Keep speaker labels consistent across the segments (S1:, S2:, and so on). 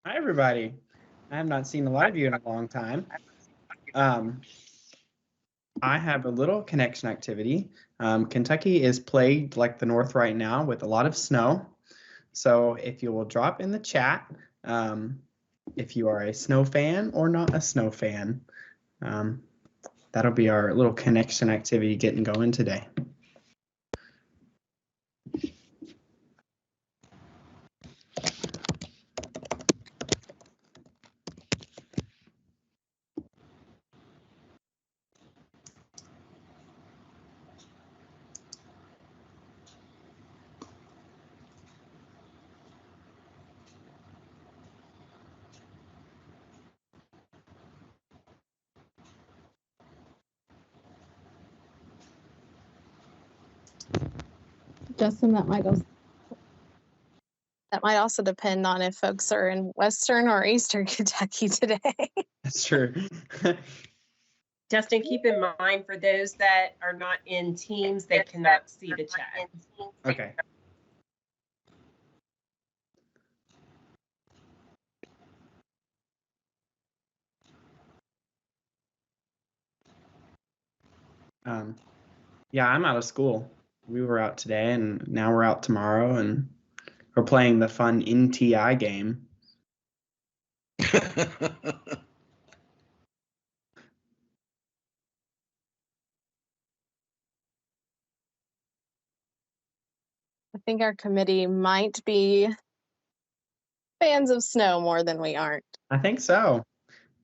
S1: Hi, everybody. I have not seen a lot of you in a long time. Um, I have a little connection activity. Kentucky is plagued like the North right now with a lot of snow. So if you will drop in the chat, um, if you are a snow fan or not a snow fan, um, that'll be our little connection activity getting going today.
S2: Justin, that might also depend on if folks are in Western or Eastern Kentucky today.
S1: That's true.
S3: Justin, keep in mind for those that are not in Teams, they cannot see the chat.
S1: Okay. Yeah, I'm out of school. We were out today, and now we're out tomorrow, and we're playing the fun NTI game.
S2: I think our committee might be fans of snow more than we aren't.
S1: I think so.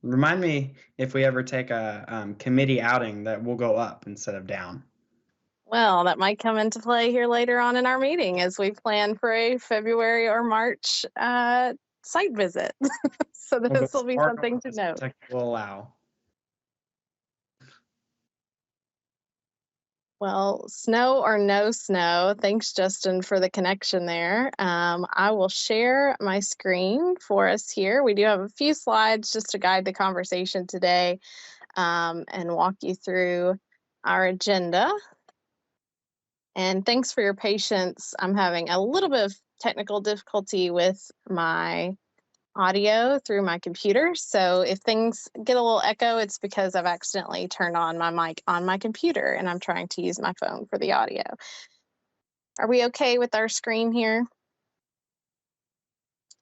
S1: Remind me if we ever take a committee outing that we'll go up instead of down.
S2: Well, that might come into play here later on in our meeting as we plan for a February or March site visit. So this will be something to note.
S1: Will allow.
S2: Well, snow or no snow, thanks, Justin, for the connection there. I will share my screen for us here. We do have a few slides just to guide the conversation today and walk you through our agenda. And thanks for your patience. I'm having a little bit of technical difficulty with my audio through my computer. So if things get a little echo, it's because I've accidentally turned on my mic on my computer and I'm trying to use my phone for the audio. Are we okay with our screen here?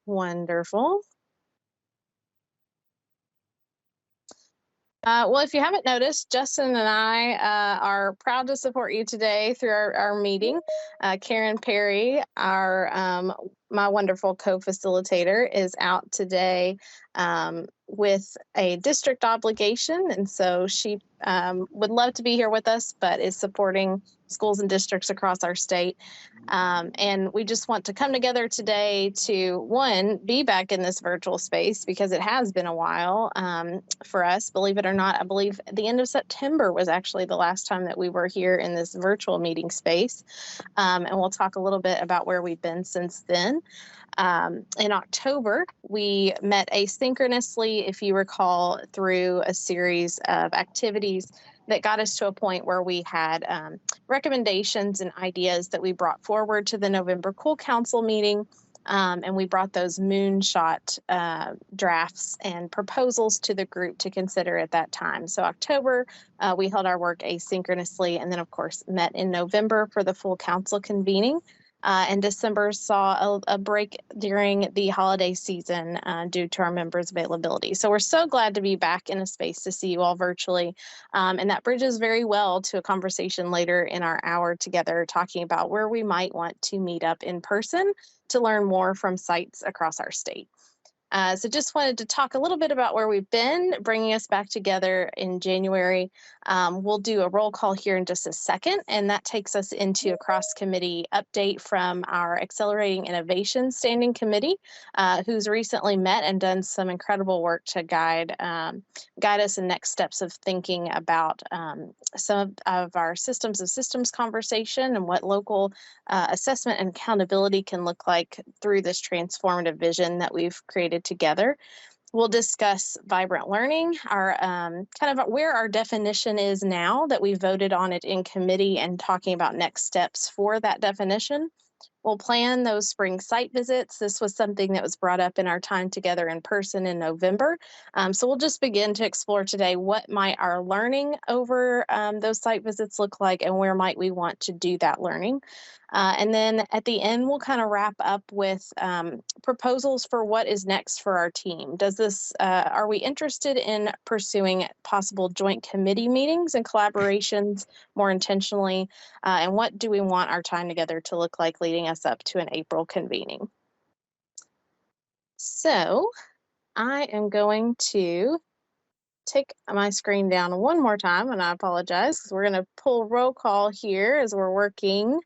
S2: Wonderful. Well, if you haven't noticed, Justin and I are proud to support you today through our meeting. Karen Perry, my wonderful co-facilitator, is out today with a district obligation, and so she would love to be here with us, but is supporting schools and districts across our state. And we just want to come together today to, one, be back in this virtual space because it has been a while for us. Believe it or not, I believe the end of September was actually the last time that we were here in this virtual meeting space. And we'll talk a little bit about where we've been since then. In October, we met asynchronously, if you recall, through a series of activities that got us to a point where we had recommendations and ideas that we brought forward to the November Cool Council meeting. And we brought those moonshot drafts and proposals to the group to consider at that time. So October, we held our work asynchronously, and then, of course, met in November for the full council convening. And December saw a break during the holiday season due to our members' availability. So we're so glad to be back in a space to see you all virtually. And that bridges very well to a conversation later in our hour together, talking about where we might want to meet up in person to learn more from sites across our state. So just wanted to talk a little bit about where we've been, bringing us back together in January. We'll do a roll call here in just a second, and that takes us into a cross-committee update from our Accelerating Innovation Standing Committee, who's recently met and done some incredible work to guide us in next steps of thinking about some of our systems of systems conversation and what local assessment and accountability can look like through this transformative vision that we've created together. We'll discuss vibrant learning, our kind of where our definition is now that we voted on it in committee and talking about next steps for that definition. We'll plan those spring site visits. This was something that was brought up in our time together in person in November. So we'll just begin to explore today what might our learning over those site visits look like, and where might we want to do that learning. And then at the end, we'll kind of wrap up with proposals for what is next for our team. Are we interested in pursuing possible joint committee meetings and collaborations more intentionally? And what do we want our time together to look like leading us up to an April convening? So I am going to take my screen down one more time, and I apologize because we're going to pull roll call here as we're working.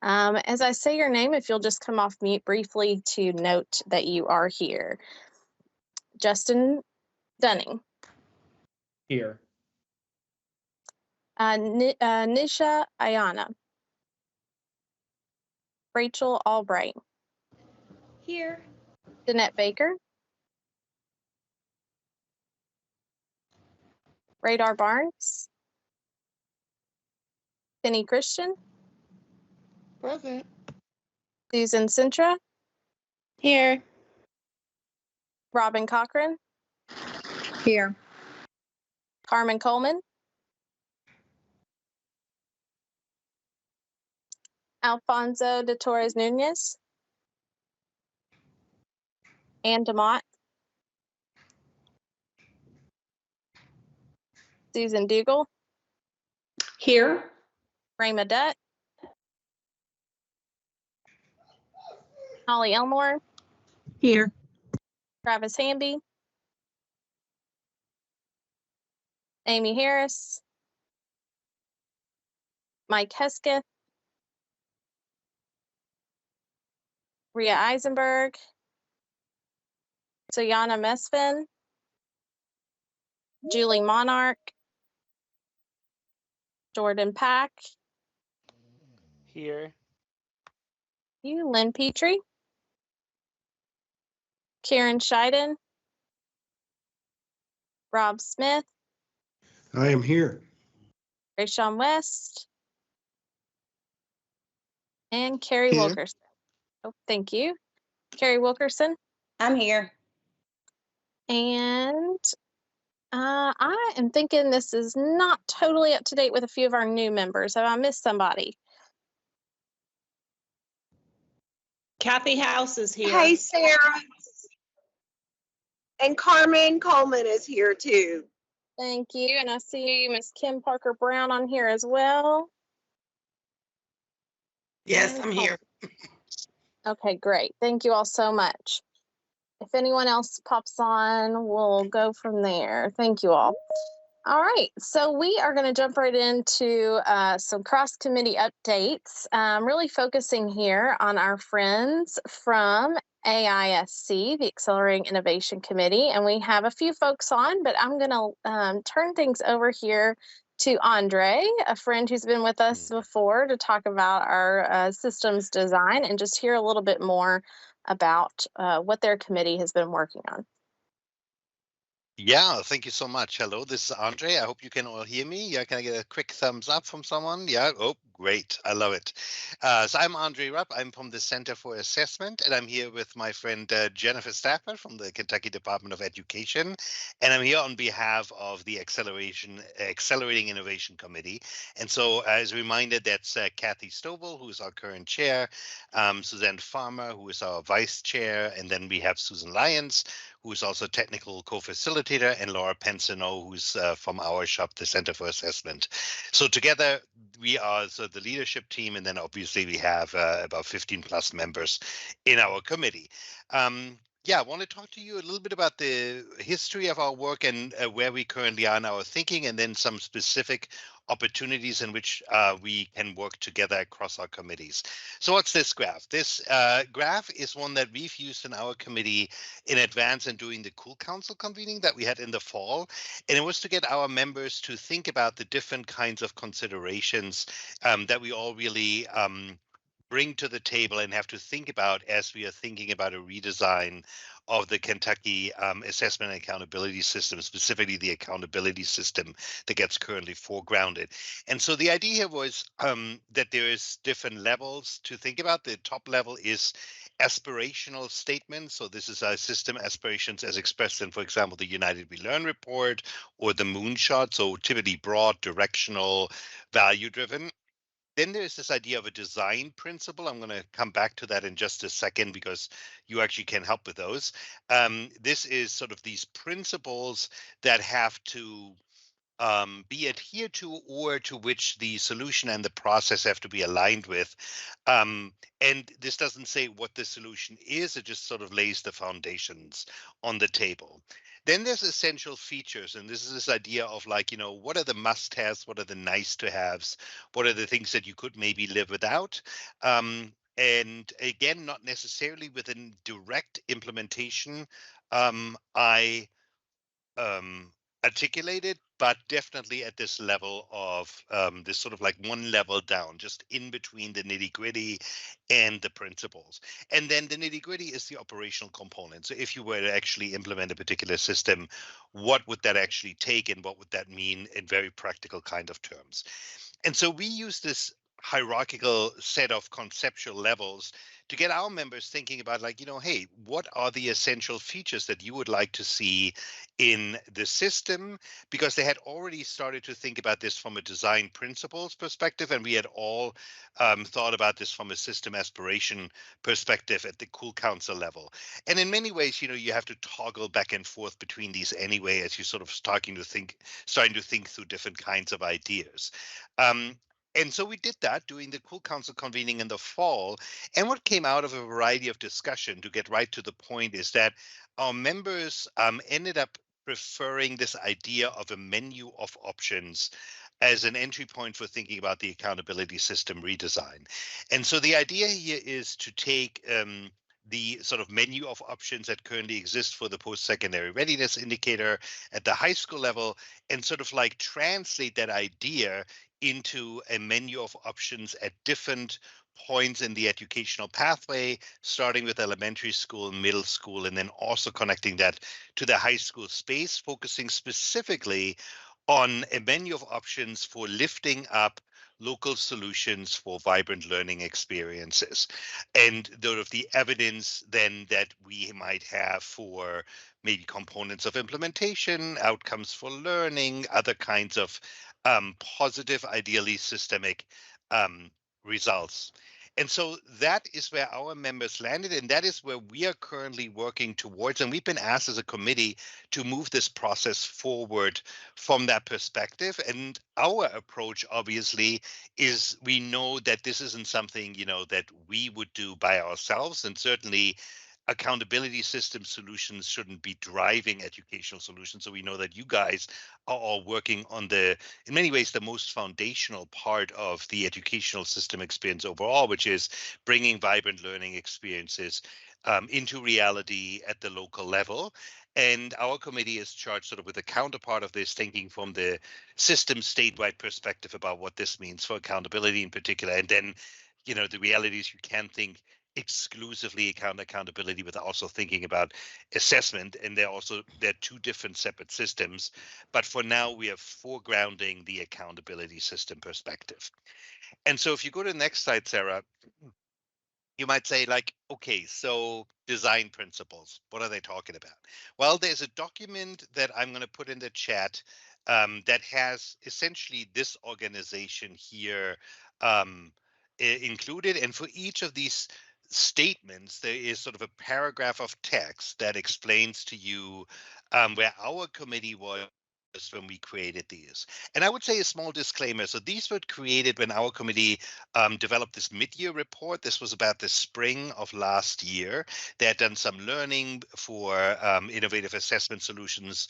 S2: As I say your name, if you'll just come off mute briefly to note that you are here. Justin Dunning.
S1: Here.
S2: Nisha Ayana. Rachel Albright.
S4: Here.
S2: Danette Baker. Radar Barnes. Penny Christian.
S4: Present.
S2: Susan Sintra.
S4: Here.
S2: Robin Cochran.
S4: Here.
S2: Carmen Coleman. Alfonso de Torres Nunez. Ann DeMott. Susan Dougal.
S4: Here.
S2: Rayma Dutt. Holly Elmore.
S4: Here.
S2: Travis Hamby. Amy Harris. Mike Hesketh. Rhea Eisenberg. Sayana Mesfin. Julie Monarch. Jordan Pack.
S5: Here.
S2: You, Lynn Petrie. Karen Scheiden. Rob Smith.
S6: I am here.
S2: Rayshawn West. And Carrie
S6: Here.
S2: Wilkerson. Oh, thank you. Carrie Wilkerson.
S4: I'm here.
S2: And I am thinking this is not totally up to date with a few of our new members. Have I missed somebody?
S3: Kathy House is here.
S7: Hey, Sarah. And Carmen Coleman is here too.
S2: Thank you. And I see Miss Kim Parker Brown on here as well.
S7: Yes, I'm here.
S2: Okay, great. Thank you all so much. If anyone else pops on, we'll go from there. Thank you all. All right, so we are going to jump right into some cross-committee updates, really focusing here on our friends from AISC, the Accelerating Innovation Committee, and we have a few folks on, but I'm going to turn things over here to Andre, a friend who's been with us before, to talk about our systems design and just hear a little bit more about what their committee has been working on.
S5: Yeah, thank you so much. Hello, this is Andre. I hope you can all hear me. Yeah, can I get a quick thumbs up from someone? Yeah, oh, great. I love it. So I'm Andre Rupp. I'm from the Center for Assessment, and I'm here with my friend Jennifer Stafford from the Kentucky Department of Education. And I'm here on behalf of the Accelerating Innovation Committee. And so as a reminder, that's Kathy Stovall, who is our current chair, Suzanne Farmer, who is our vice chair, and then we have Susan Lyons, who is also technical co-facilitator, and Laura Pensino, who's from our shop, the Center for Assessment. So together we are the leadership team, and then obviously we have about 15 plus members in our committee. Yeah, I want to talk to you a little bit about the history of our work and where we currently are in our thinking, and then some specific opportunities in which we can work together across our committees. So what's this graph? This graph is one that we've used in our committee in advance and during the Cool Council convening that we had in the fall. And it was to get our members to think about the different kinds of considerations that we all really bring to the table and have to think about as we are thinking about a redesign of the Kentucky assessment and accountability system, specifically the accountability system that gets currently foregrounded. And so the idea here was that there is different levels to think about. The top level is aspirational statements. So this is our system aspirations as expressed in, for example, the United We Learn report or the moonshot. So typically broad, directional, value driven. Then there's this idea of a design principle. I'm going to come back to that in just a second because you actually can help with those. This is sort of these principles that have to be adhered to or to which the solution and the process have to be aligned with. And this doesn't say what the solution is, it just sort of lays the foundations on the table. Then there's essential features, and this is this idea of like, what are the must-haves, what are the nice-to-haves, what are the things that you could maybe live without? And again, not necessarily within direct implementation. I articulated, but definitely at this level of this sort of like one level down, just in between the nitty gritty and the principles. And then the nitty gritty is the operational component. So if you were to actually implement a particular system, what would that actually take and what would that mean in very practical kind of terms? And so we use this hierarchical set of conceptual levels to get our members thinking about like, hey, what are the essential features that you would like to see in the system? Because they had already started to think about this from a design principles perspective, and we had all thought about this from a system aspiration perspective at the Cool Council level. And in many ways, you have to toggle back and forth between these anyway as you sort of starting to think through different kinds of ideas. And so we did that during the Cool Council convening in the fall. And what came out of a variety of discussion, to get right to the point, is that our members ended up preferring this idea of a menu of options as an entry point for thinking about the accountability system redesign. And so the idea here is to take the sort of menu of options that currently exist for the post-secondary readiness indicator at the high school level and sort of like translate that idea into a menu of options at different points in the educational pathway, starting with elementary school, middle school, and then also connecting that to the high school space, focusing specifically on a menu of options for lifting up local solutions for vibrant learning experiences. And the evidence then that we might have for maybe components of implementation, outcomes for learning, other kinds of positive, ideally systemic results. And so that is where our members landed, and that is where we are currently working towards. And we've been asked as a committee to move this process forward from that perspective. And our approach, obviously, is we know that this isn't something, that we would do by ourselves. And certainly accountability system solutions shouldn't be driving educational solutions. So we know that you guys are all working on in many ways, the most foundational part of the educational system experience overall, which is bringing vibrant learning experiences into reality at the local level. And our committee is charged sort of with a counterpart of this, thinking from the system statewide perspective about what this means for accountability in particular. And then, the reality is you can't think exclusively accountability without also thinking about assessment, and they're two different separate systems. But for now, we are foregrounding the accountability system perspective. And so if you go to the next slide, Sarah, you might say like, okay, so design principles, what are they talking about? Well, there's a document that I'm going to put in the chat that has essentially this organization here included. And for each of these statements, there is sort of a paragraph of text that explains to you where our committee was when we created these. And I would say a small disclaimer. So these were created when our committee developed this mid-year report. This was about the spring of last year. They had done some learning for innovative assessment solutions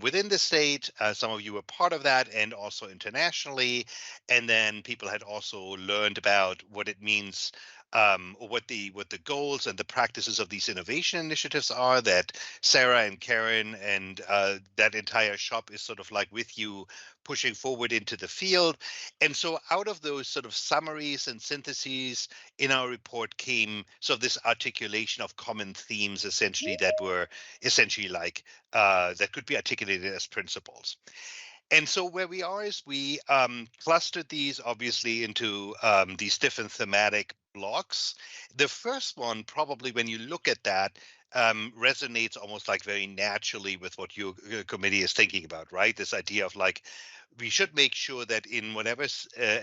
S5: within the state. Some of you were part of that, and also internationally. And then people had also learned about what it means or what the goals and the practices of these innovation initiatives are, that Sarah and Karen and that entire shop is sort of like with you pushing forward into the field. And so out of those sort of summaries and syntheses in our report came sort of this articulation of common themes, essentially, that were essentially like that could be articulated as principles. And so where we are is we clustered these obviously into these different thematic blocks. The first one, probably when you look at that, resonates almost like very naturally with what your committee is thinking about, right? This idea of like, we should make sure that in whatever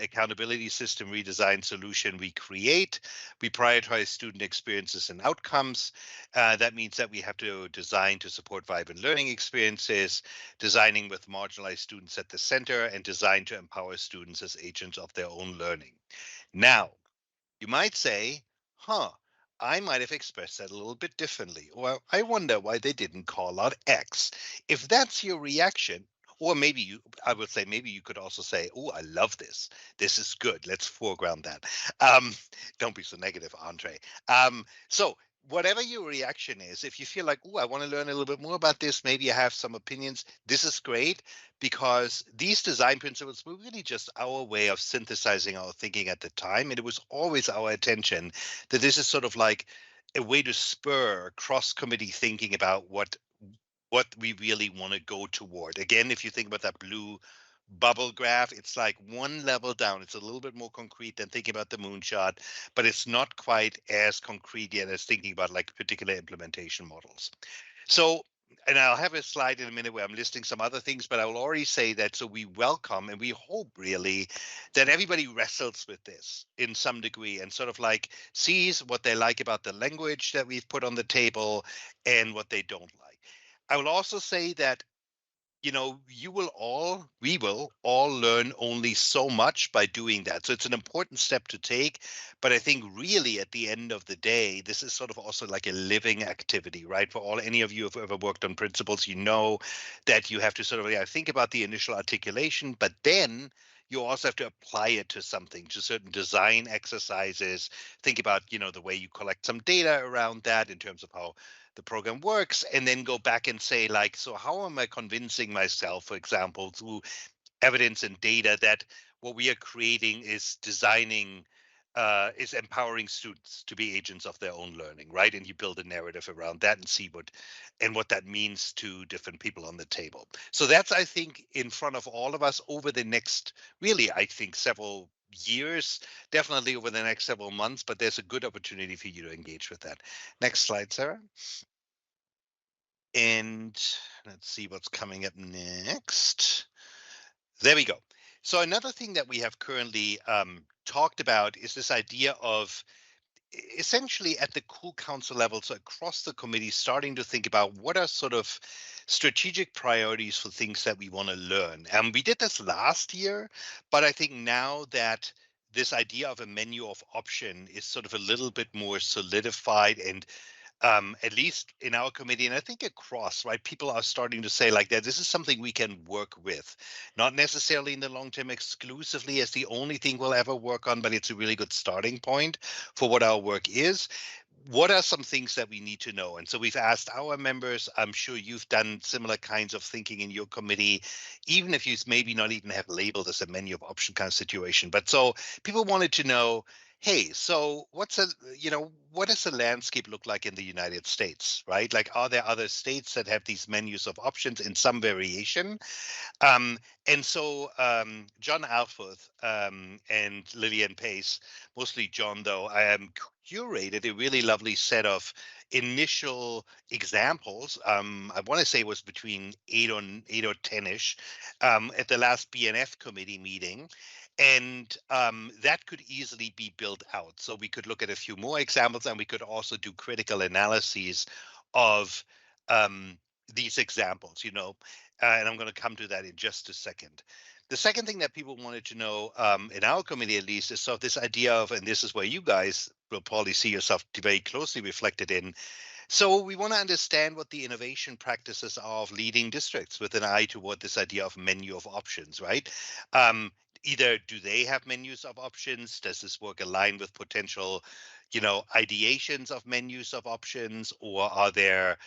S5: accountability system redesign solution we create, we prioritize student experiences and outcomes. That means that we have to design to support vibrant learning experiences, designing with marginalized students at the center, and design to empower students as agents of their own learning. Now, you might say, I might have expressed that a little bit differently, or I wonder why they didn't call out X. If that's your reaction, or maybe I would say, maybe you could also say, oh, I love this. This is good. Let's foreground that. Don't be so negative, Andre. So whatever your reaction is, if you feel like, oh, I want to learn a little bit more about this, maybe I have some opinions, this is great, because these design principles were really just our way of synthesizing our thinking at the time. And it was always our attention that this is sort of like a way to spur cross-committee thinking about what we really want to go toward. Again, if you think about that blue bubble graph, it's like one level down. It's a little bit more concrete than thinking about the moonshot, but it's not quite as concrete yet as thinking about like particular implementation models. So, and I'll have a slide in a minute where I'm listing some other things, but I will already say that so we welcome and we hope really that everybody wrestles with this in some degree and sort of like sees what they like about the language that we've put on the table and what they don't like. I will also say that, we will all learn only so much by doing that. So it's an important step to take. But I think really at the end of the day, this is sort of also like a living activity, right? For any of you who have ever worked on principles, you know that you have to sort of think about the initial articulation, but then you also have to apply it to something, to certain design exercises. Think about, the way you collect some data around that in terms of how the program works, and then go back and say, like, so how am I convincing myself, for example, through evidence and data, that what we are creating is is empowering students to be agents of their own learning, right? And you build a narrative around that and see what that means to different people on the table. So that's, I think, in front of all of us over the next, really, I think, several years, definitely over the next several months, but there's a good opportunity for you to engage with that. Next slide, Sarah. And let's see what's coming up next. There we go. So another thing that we have currently talked about is this idea of essentially at the Cool Council level, so across the committee, starting to think about what are sort of strategic priorities for things that we want to learn. And we did this last year, but I think now that this idea of a menu of option is sort of a little bit more solidified, and at least in our committee, and I think across, right, people are starting to say like that this is something we can work with, not necessarily in the long term exclusively as the only thing we'll ever work on, but it's a really good starting point for what our work is. What are some things that we need to know? And so we've asked our members, I'm sure you've done similar kinds of thinking in your committee, even if you maybe not even have labeled as a menu of option kind of situation. But so people wanted to know, hey, so what does the landscape look like in the United States, right? Like, are there other states that have these menus of options in some variation? And so John Alforth and Lillian Pace, mostly John though, curated a really lovely set of initial examples. I want to say it was between 8 or 10-ish at the last BNF committee meeting. And that could easily be built out. So we could look at a few more examples, and we could also do critical analyses of these examples, and I'm going to come to that in just a second. The second thing that people wanted to know, in our committee at least, is sort of this idea of, and this is where you guys will probably see yourself very closely reflected in. So we want to understand what the innovation practices are of leading districts with an eye toward this idea of menu of options, right? Either do they have menus of options? Does this work align with potential, ideations of menus of options, or are there,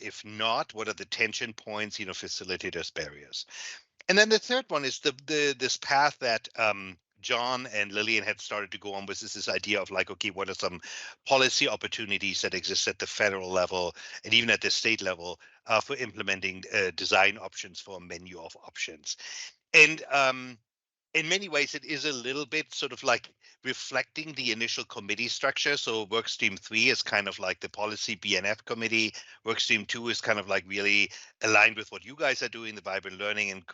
S5: if not, what are the tension points, facilitators, barriers? And then the third one is this path that John and Lillian had started to go on, was this idea of like, okay, what are some policy opportunities that exist at the federal level and even at the state level for implementing design options for a menu of options? And in many ways, it is a little bit sort of like reflecting the initial committee structure. So Workstream 3 is kind of like the policy BNF committee. Workstream 2 is kind of like really aligned with what you guys are doing, the Vibrant Learning, and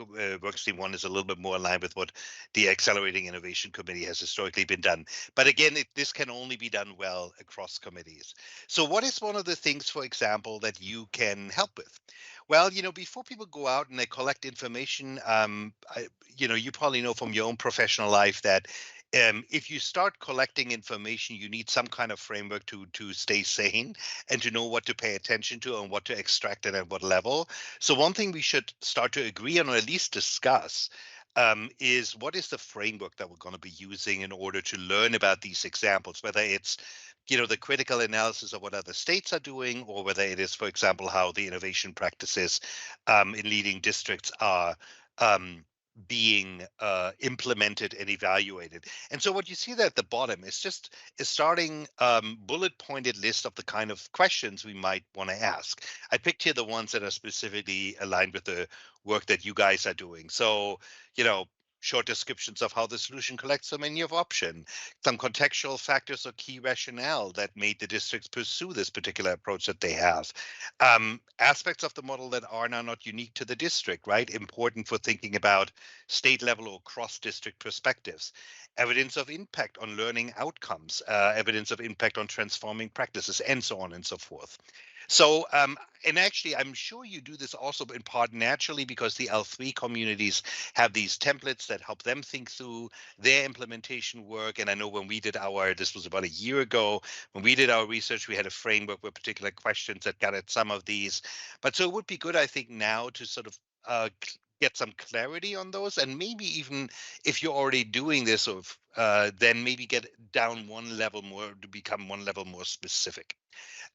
S5: Workstream 1 is a little bit more aligned with what the Accelerating Innovation Committee has historically been done. But again, this can only be done well across committees. So what is one of the things, for example, that you can help with? Well, before people go out and they collect information, you probably know from your own professional life that if you start collecting information, you need some kind of framework to stay sane and to know what to pay attention to and what to extract and at what level. So one thing we should start to agree on, or at least discuss, is what is the framework that we're going to be using in order to learn about these examples, whether it's the critical analysis of what other states are doing, or whether it is, for example, how the innovation practices in leading districts are being implemented and evaluated. And so what you see there at the bottom is just a starting bullet pointed list of the kind of questions we might want to ask. I picked here the ones that are specifically aligned with the work that you guys are doing. So, short descriptions of how the solution collects a menu of option, some contextual factors or key rationale that made the districts pursue this particular approach that they have. Aspects of the model that are now not unique to the district, right? Important for thinking about state level or cross-district perspectives. Evidence of impact on learning outcomes, evidence of impact on transforming practices, and so on and so forth. So, and actually, I'm sure you do this also in part naturally because the L3 communities have these templates that help them think through their implementation work. And I know when we did this was about a year ago, when we did our research, we had a framework with particular questions that got at some of these. But so it would be good, I think, now to sort of get some clarity on those, and maybe even if you're already doing this, then maybe get down one level more to become one level more specific.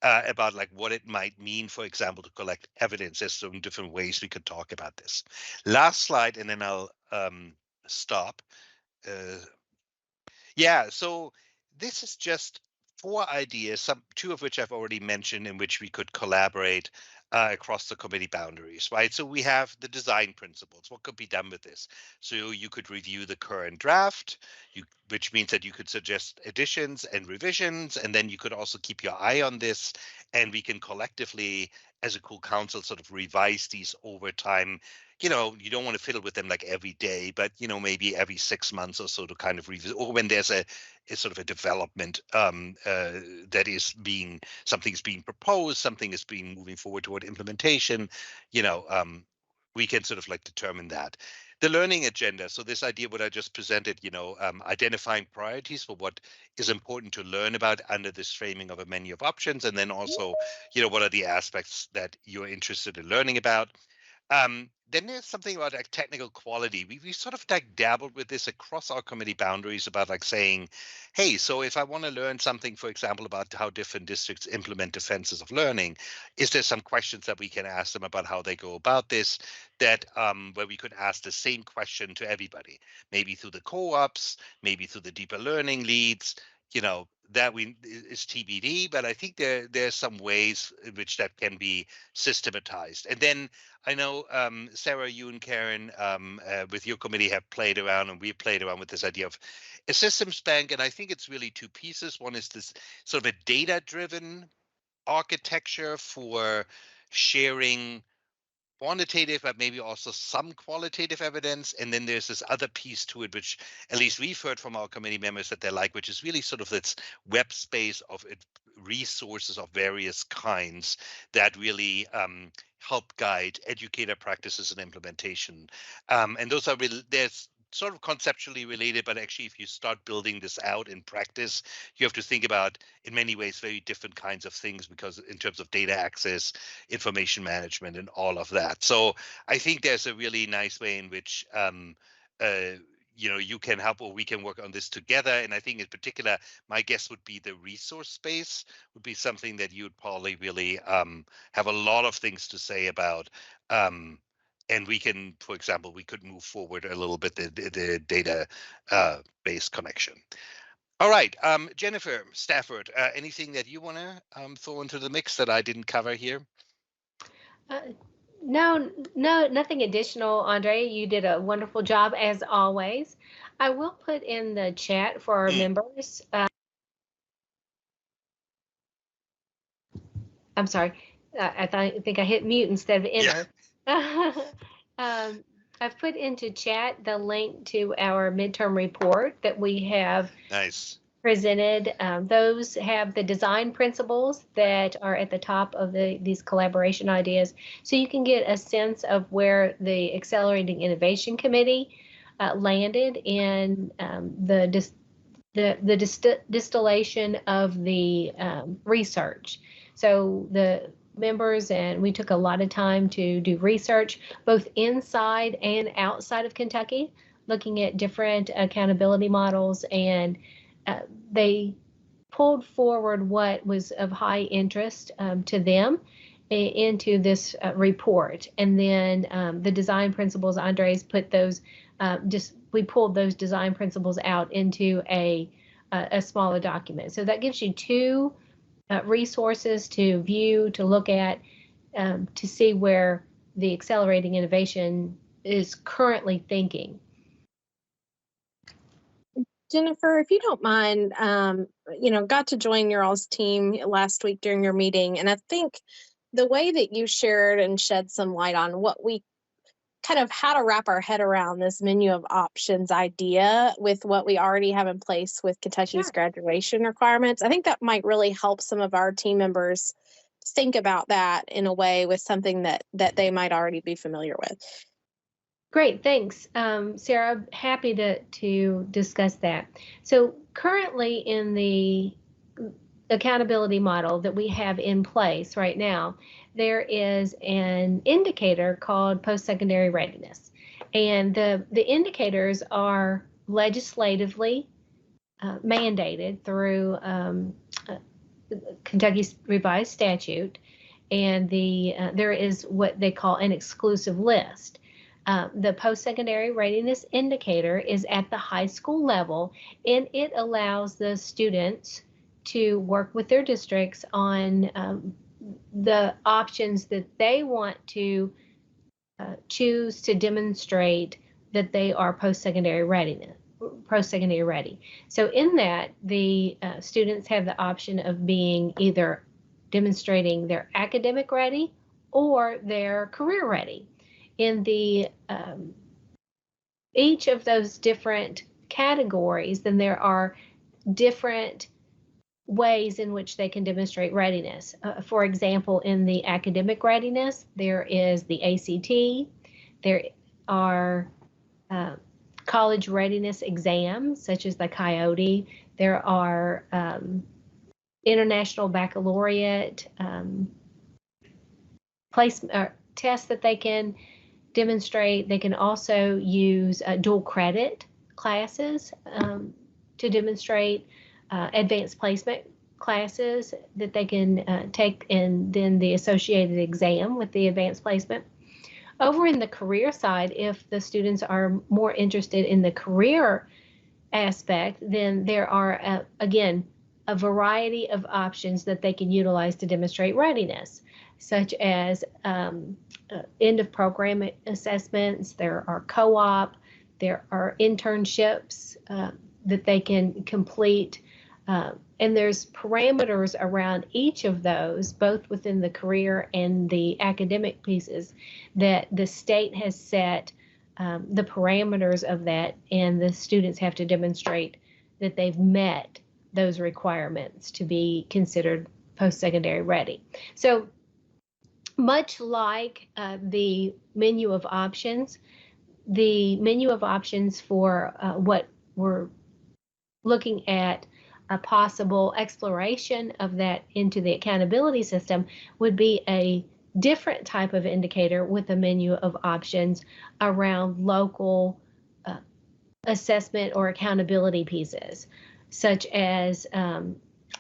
S5: About like what it might mean, for example, to collect evidence. There's some different ways we could talk about this. Last slide, and then I'll stop. Yeah, so this is just 4 ideas, two of which I've already mentioned, in which we could collaborate across the committee boundaries, right? So we have the design principles. What could be done with this? So you could review the current draft, which means that you could suggest additions and revisions, and then you could also keep your eye on this, and we can collectively, as a cool council, sort of revise these over time. You don't want to fiddle with them like every day, but maybe every 6 months or so to kind of revisit, or when there's a sort of a development that is something's being proposed, something is being moving forward toward implementation, we can sort of like determine that. The learning agenda. So this idea, what I just presented, identifying priorities for what is important to learn about under this framing of a menu of options, and then also, what are the aspects that you're interested in learning about. Then there's something about like technical quality. We sort of like dabbled with this across our committee boundaries about like saying, hey, so if I want to learn something, for example, about how different districts implement defenses of learning, is there some questions that we can ask them about how they go about this, that where we could ask the same question to everybody, maybe through the co-ops, maybe through the deeper learning leads, that is TBD, but I think there's some ways in which that can be systematized. And then I know Sarah, you and Karen with your committee have played around, and we've played around with this idea of a systems bank. And I think it's really 2 pieces. One is this sort of a data-driven architecture for sharing quantitative, but maybe also some qualitative evidence. And then there's this other piece to it, which at least we've heard from our committee members that they like, which is really sort of this web space of resources of various kinds that really help guide educator practices and implementation. And those are really, there's sort of conceptually related, but actually if you start building this out in practice, you have to think about, in many ways, very different kinds of things, because in terms of data access, information management, and all of that. So I think there's a really nice way in which you can help or we can work on this together. And I think in particular, my guess would be the resource space would be something that you would probably really have a lot of things to say about. And we can, for example, we could move forward a little bit the data based connection. All right, Jennifer Stafford, anything that you want to throw into the mix that I didn't cover here?
S8: No, nothing additional, Andre. You did a wonderful job as always. I will put in the chat for our members. I'm sorry. I think I hit mute instead of enter. Yeah. I've put into chat the link to our midterm report that we have presented. Those have the design principles that are at the top of these collaboration ideas. So you can get a sense of where the Accelerating Innovation Committee landed in the distillation of the research. So the members and we took a lot of time to do research both inside and outside of Kentucky, looking at different accountability models, and they pulled forward what was of high interest to them into this report. And then the design principles, Andres put those, we pulled those design principles out into a smaller document. So that gives you two resources to view, to look at, to see where the Accelerating Innovation is currently thinking.
S2: Jennifer, if you don't mind, got to join your all's team last week during your meeting. And I think the way that you shared and shed some light on what we kind of how to wrap our head around this menu of options idea with what we already have in place with Kentucky's graduation requirements, I think that might really help some of our team members think about that in a way with something that they might already be familiar with.
S8: Great, thanks, Sarah. Happy to discuss that. So currently in the accountability model that we have in place right now, there is an indicator called post-secondary readiness. And the indicators are legislatively mandated through Kentucky's revised statute. And there is what they call an exclusive list. The post-secondary readiness indicator is at the high school level, and it allows the students to work with their districts on the options that they want to choose to demonstrate that they are post-secondary ready. So in that, the students have the option of being either demonstrating they're academic ready or they're career ready. In the each of those different categories, then there are different ways in which they can demonstrate readiness. For example, in the academic readiness, there is the ACT, there are college readiness exams, such as the Coyote, there are international baccalaureate tests that they can demonstrate. They can also use dual credit classes to demonstrate advanced placement classes that they can take, and then the associated exam with the advanced placement. Over in the career side, if the students are more interested in the career aspect, then there are, again, a variety of options that they can utilize to demonstrate readiness, such as end of program assessments, there are co-op, there are internships that they can complete, and there's parameters around each of those, both within the career and the academic pieces, that the state has set the parameters of that, and the students have to demonstrate that they've met those requirements to be considered post-secondary ready. So much like the menu of options for what we're looking at, a possible exploration of that into the accountability system would be a different type of indicator with a menu of options around local assessment or accountability pieces, such as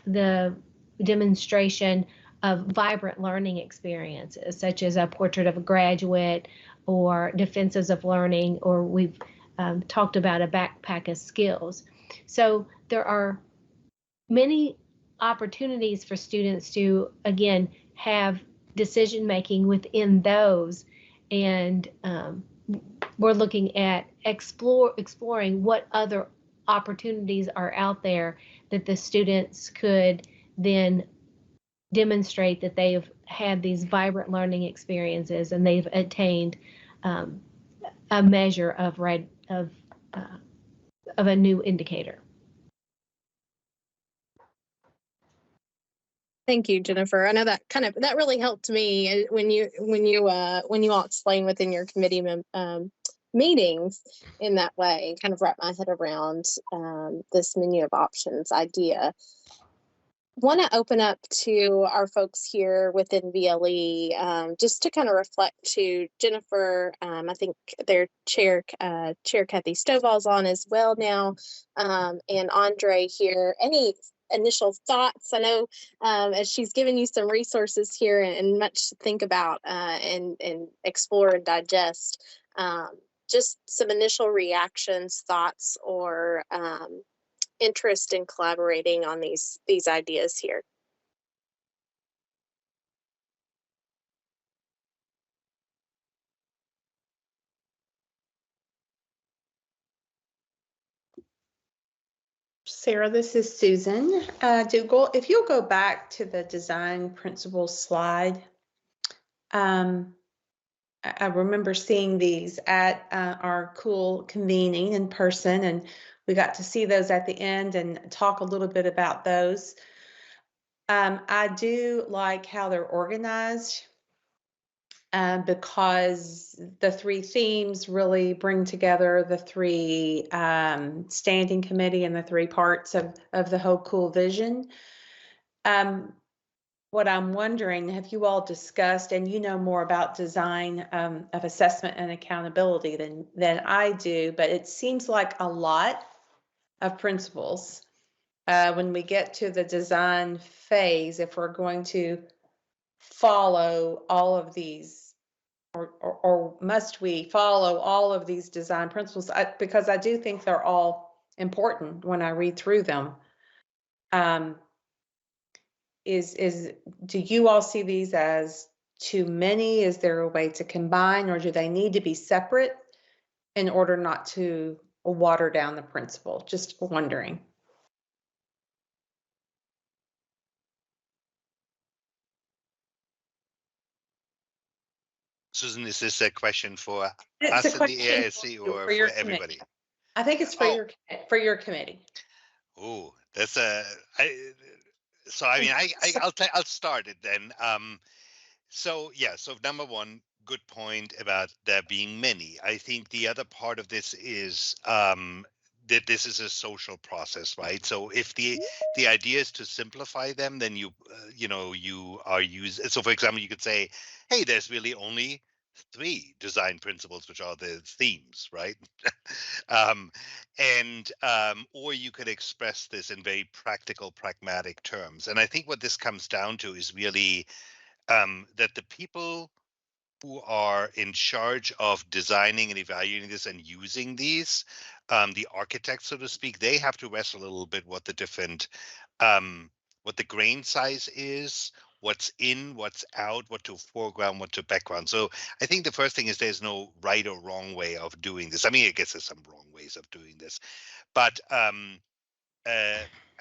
S8: the demonstration of vibrant learning experiences, such as a portrait of a graduate or defenses of learning, or we've talked about a backpack of skills. So there are many opportunities for students to, again, have decision making within those, and we're looking at exploring what other opportunities are out there that the students could then demonstrate that they've had these vibrant learning experiences and they've attained a measure of a new indicator.
S2: Thank you, Jennifer. I know that that really helped me when you all explain within your committee meetings in that way, kind of wrap my head around this menu of options idea. Want to open up to our folks here within VLE, just to kind of reflect to Jennifer. I think their chair Kathy Stovall's on as well now, and Andre here. Any initial thoughts? I know as she's given you some resources here and much to think about and explore and digest. Just some initial reactions, thoughts, or interest in collaborating on these ideas here.
S4: Sarah, this is Susan Dougal. If you'll go back to the design principles slide, I remember seeing these at our cool convening in person, and we got to see those at the end and talk a little bit about those. I do like how they're organized because the three themes really bring together the three standing committee and the three parts of the whole cool vision. What I'm wondering, have you all discussed, and you know more about design of assessment and accountability than I do, but it seems like a lot of principles. When we get to the design phase, if we're going to follow all of these, or must we follow all of these design principles? Because I do think they're all important when I read through them. Do you all see these as too many? Is there a way to combine, or do they need to be separate in order not to water down the principle? Just wondering.
S5: Susan, is this a question for
S4: It's
S5: us
S4: a
S5: in the AIC or for everybody?
S4: I think it's for your committee.
S5: Oh, that's so I mean, I'll start it then. So number one, good point about there being many. I think the other part of this is that this is a social process, right? So if the idea is to simplify them, then you are using. So for example, you could say, hey, there's really only 3 design principles, which are the themes, right? Or you could express this in very practical, pragmatic terms. And I think what this comes down to is really that the people who are in charge of designing and evaluating this and using these, the architects, so to speak, they have to wrestle a little bit what the different, what the grain size is, what's in, what's out, what to foreground, what to background. So I think the first thing is there's no right or wrong way of doing this. I mean, I guess there's some wrong ways of doing this, but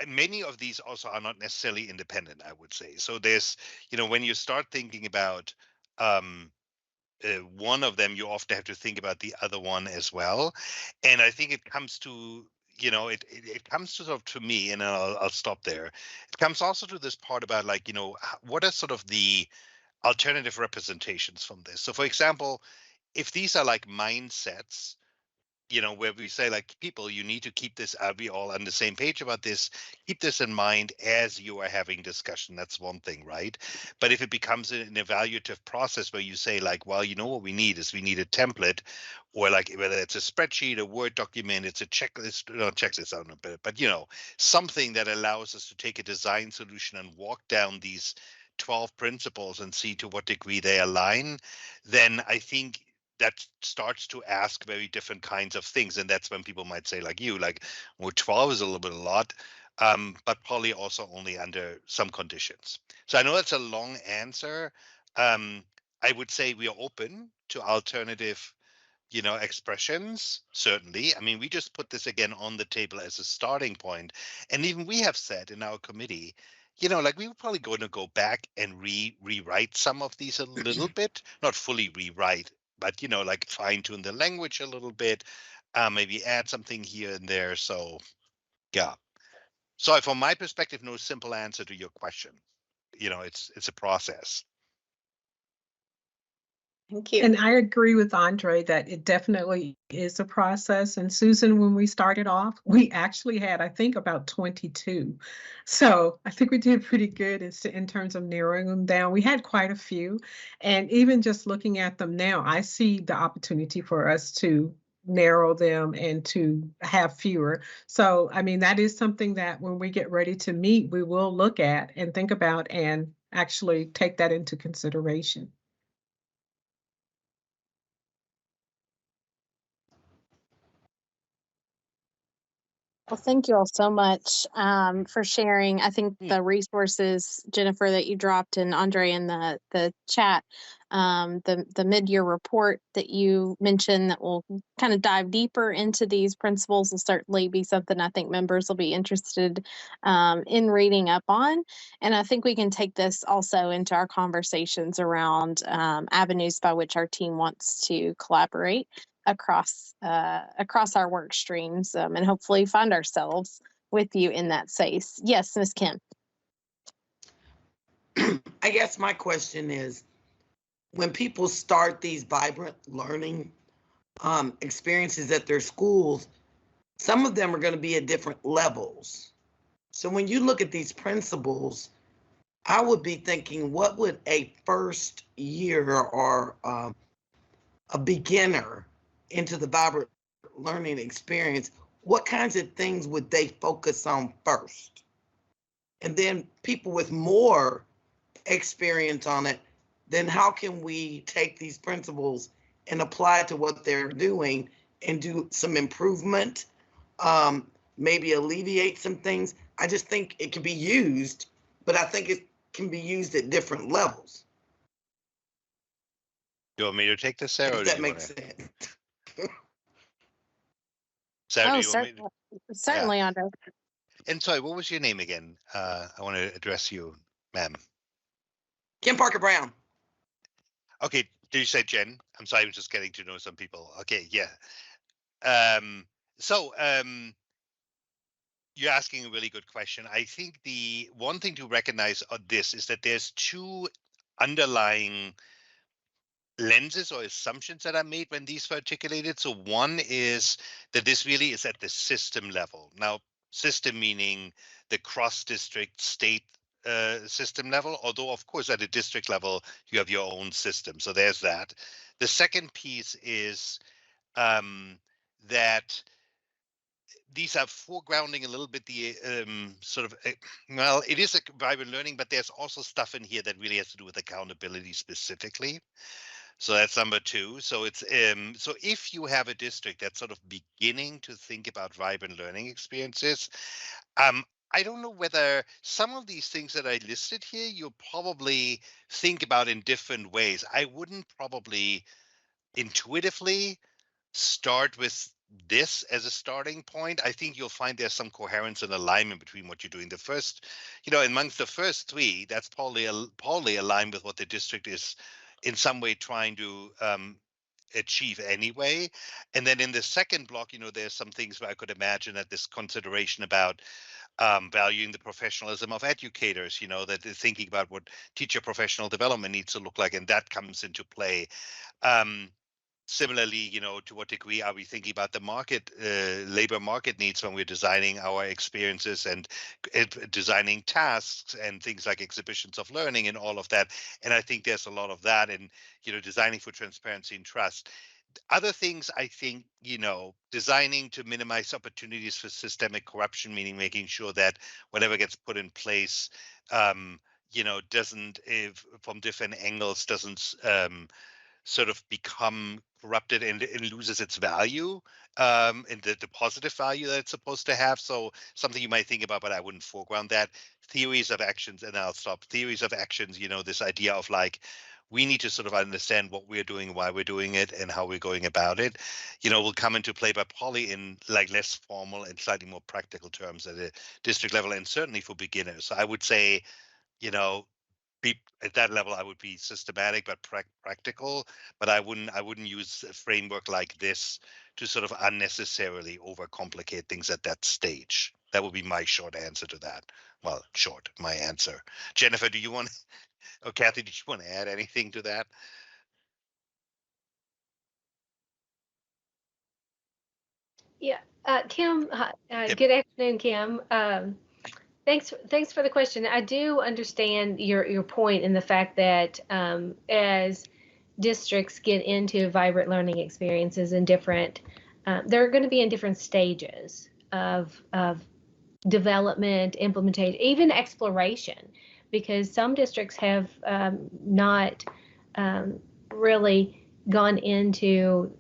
S5: many of these also are not necessarily independent, I would say. So there's, when you start thinking about one of them, you often have to think about the other one as well. And I think it comes to, it comes to sort of, to me, and I'll stop there. It comes also to this part about like, what are sort of the alternative representations from this? So for example, if these are like mindsets, where we say like, people, you need to keep this, we all on the same page about this, keep this in mind as you are having discussion. That's one thing, right? But if it becomes an evaluative process where you say like, well, what we need is we need a template, or like whether it's a spreadsheet, a Word document, it's a checklist, no, checklist, I don't know, but something that allows us to take a design solution and walk down these 12 principles and see to what degree they align, then I think that starts to ask very different kinds of things. And that's when people might say like you, like, well, 12 is a little bit a lot, but probably also only under some conditions. So I know that's a long answer. I would say we are open to alternative, expressions, certainly. I mean, we just put this again on the table as a starting point. And even we have said in our committee, like we were probably going to go back and rewrite some of these a little bit, not fully rewrite, but like fine tune the language a little bit, maybe add something here and there. So yeah. So from my perspective, no simple answer to your question. It's a process.
S4: Thank you.
S9: And I agree with Andre that it definitely is a process. And Susan, when we started off, we actually had, I think, about 22. So I think we did pretty good in terms of narrowing them down. We had quite a few. And even just looking at them now, I see the opportunity for us to narrow them and to have fewer. So, I mean, that is something that when we get ready to meet, we will look at and think about and actually take that into consideration.
S2: Well, thank you all so much for sharing. I think the resources, Jennifer, that you dropped, and Andre in the chat, the mid-year report that you mentioned that will kind of dive deeper into these principles will certainly be something I think members will be interested in reading up on. And I think we can take this also into our conversations around avenues by which our team wants to collaborate across our work streams, and hopefully find ourselves with you in that space. Yes, Ms. Kim.
S7: I guess my question is, when people start these vibrant learning experiences at their schools, some of them are going to be at different levels. So when you look at these principles, I would be thinking, what would a first year or a beginner into the vibrant learning experience, what kinds of things would they focus on first? And then people with more experience on it, then how can we take these principles and apply it to what they're doing and do some improvement, maybe alleviate some things? I just think it can be used, but I think it can be used at different levels.
S5: Do you want me to take this, Sarah?
S7: If that makes sense.
S5: Sarah,
S2: Certainly,
S5: yeah.
S2: Andre.
S5: And sorry, what was your name again? I want to address you, ma'am.
S7: Kim Parker Brown.
S5: Okay, did you say Jen? I'm sorry, I'm just getting to know some people. Okay, yeah. You're asking a really good question. I think the one thing to recognize on this is that there's two underlying lenses or assumptions that are made when these were articulated. So one is that this really is at the system level. Now, system meaning the cross-district state system level, although of course at a district level you have your own system. So there's that. The second piece is that these are foregrounding a little bit the well, it is a vibrant learning, but there's also stuff in here that really has to do with accountability specifically. So that's number two. So it's so if you have a district that's sort of beginning to think about vibrant learning experiences, I don't know whether some of these things that I listed here, you'll probably think about in different ways. I wouldn't probably intuitively start with this as a starting point. I think you'll find there's some coherence and alignment between what you're doing. The first, amongst the first three, that's probably aligned with what the district is in some way trying to achieve anyway. And then in the second block, there's some things where I could imagine that this consideration about valuing the professionalism of educators, that they're thinking about what teacher professional development needs to look like, and that comes into play. similarly, to what degree are we thinking about the market, labor market needs when we're designing our experiences and designing tasks and things like exhibitions of learning and all of that. And I think there's a lot of that in, designing for transparency and trust. Other things, I think, designing to minimize opportunities for systemic corruption, meaning making sure that whatever gets put in place, doesn't, from different angles, doesn't sort of become corrupted and loses its value, and the positive value that it's supposed to have. So something you might think about, but I wouldn't foreground that. Theories of actions, and I'll stop. Theories of actions, this idea of like, we need to sort of understand what we're doing, why we're doing it, and how we're going about it, will come into play by probably in like less formal and slightly more practical terms at a district level, and certainly for beginners. So I would say, be at that level, I would be systematic but practical, but I wouldn't use a framework like this to sort of unnecessarily overcomplicate things at that stage. That would be my short answer to that. Well, my answer. Jennifer, do you want, or Kathy, did you want to add anything to that?
S8: Yeah, Kim, good afternoon, Kim. Thanks for the question. I do understand your point in the fact that as districts get into vibrant learning experiences and they're going to be in different stages of development, implementation, even exploration, because some districts have not really gone into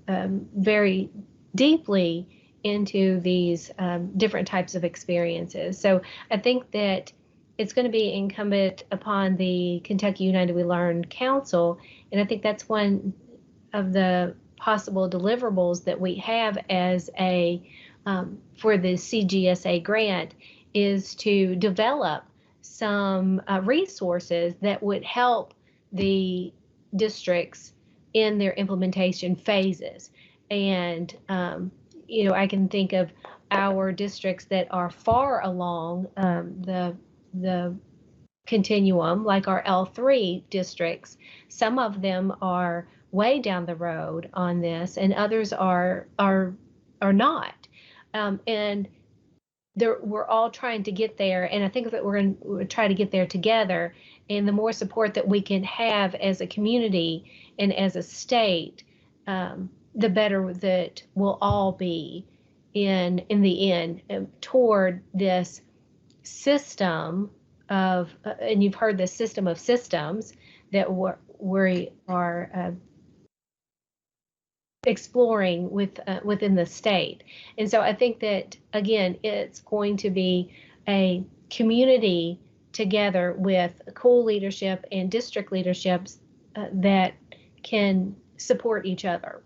S8: very deeply into these different types of experiences. So I think that it's going to be incumbent upon the Kentucky United We Learn Council, and I think that's one of the possible deliverables that we have as for the CGSA grant, is to develop some resources that would help the districts in their implementation phases. And I can think of our districts that are far along the continuum, like our L3 districts. Some of them are way down the road on this, and others are not. And we're all trying to get there, and I think that we're going to try to get there together. And the more support that we can have as a community and as a state, the better that we'll all be in the end toward this system of, and you've heard the system of systems that we are exploring within the state. And so I think that, again, it's going to be a community together with co-leadership and district leaderships that can support each other.